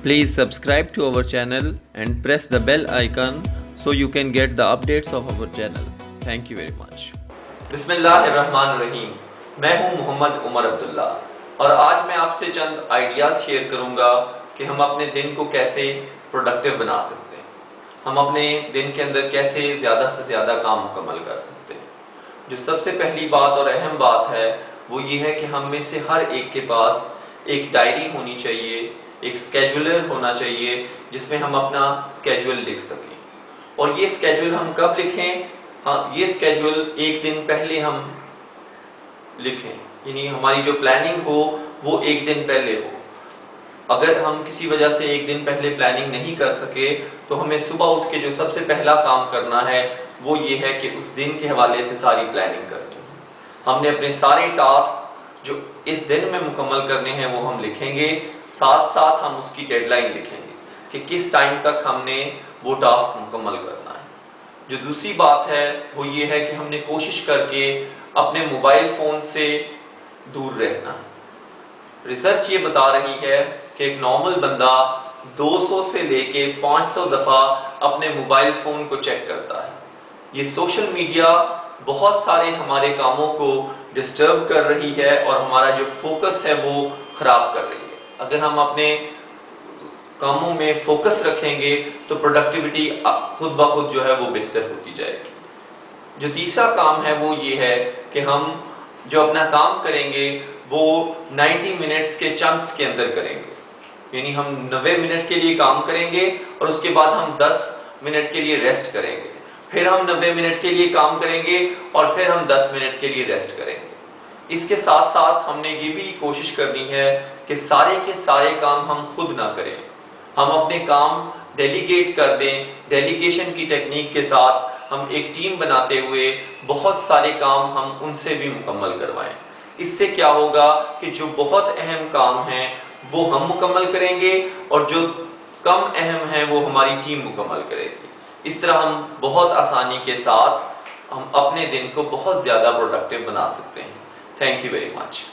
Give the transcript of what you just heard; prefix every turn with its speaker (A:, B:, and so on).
A: Please subscribe to our channel and press the bell icon so you can get the updates of our channel. Thank you very much.
B: बिस्मिल्लाहिर्रहमानिर्रहीम। मैं हूं मोहम्मद उमर अब्दुल्ला और आज मैं आपसे चंद ideas share करूंगा कि हम अपने दिन को कैसे प्रोडक्टिव बना सकते हैं, हम अपने दिन के अंदर कैसे ज़्यादा से ज़्यादा काम मुकम्मल कर सकते हैं। जो सबसे पहली बात और अहम बात है वो ये है कि हम में से हर एक के पास एक डायरी होनी चाहिए, एक स्केड्यूलर होना चाहिए जिसमें हम अपना स्केड्यूल लिख सकें। और ये स्केड्यूल हम कब लिखें? हाँ, ये स्केड्यूल एक दिन पहले हम लिखें, यानी हमारी जो प्लानिंग हो वो एक दिन पहले हो। अगर हम किसी वजह से एक दिन पहले प्लानिंग नहीं कर सके तो हमें सुबह उठ के जो सबसे पहला काम करना है वो ये है कि उस दिन के हवाले से सारी प्लानिंग करनी है। हमने अपने सारे टास्क जो इस दिन में मुकम्मल करने हैं वो हम लिखेंगे, साथ साथ हम उसकी डेडलाइन लिखेंगे कि किस टाइम तक हमने वो टास्क मुकम्मल करना है। जो दूसरी बात है वो ये है कि हमने कोशिश करके अपने मोबाइल फ़ोन से दूर रहना है। रिसर्च ये बता रही है कि एक नॉर्मल बंदा 200 से लेके 500 दफ़ा अपने मोबाइल फ़ोन को चेक करता है। ये सोशल मीडिया बहुत सारे हमारे कामों को डिस्टर्ब कर रही है और हमारा जो फोकस है वो ख़राब कर रही है। अगर हम अपने कामों में फोकस रखेंगे तो प्रोडक्टिविटी खुद ब खुद जो है वो बेहतर होती जाएगी। जो तीसरा काम है वो ये है कि हम जो अपना काम करेंगे वो 90 मिनट्स के चंक्स के अंदर करेंगे, यानी हम 90 मिनट के लिए काम करेंगे और उसके बाद हम 10 मिनट के लिए रेस्ट करेंगे, फिर हम 90 मिनट के लिए काम करेंगे और फिर हम 10 मिनट के लिए रेस्ट करेंगे। इसके साथ साथ हमने ये भी कोशिश करनी है कि सारे के सारे काम हम खुद ना करें, हम अपने काम डेलीगेट कर दें। डेलीगेशन की टेक्निक के साथ हम एक टीम बनाते हुए बहुत सारे काम हम उनसे भी मुकम्मल करवाएं। इससे क्या होगा कि जो बहुत अहम काम हैं वो हम मुकम्मल करेंगे और जो कम अहम हैं वो हमारी टीम मुकम्मल करेगी। इस तरह हम बहुत आसानी के साथ हम अपने दिन को बहुत ज़्यादा प्रोडक्टिव बना सकते हैं। Thank you very much.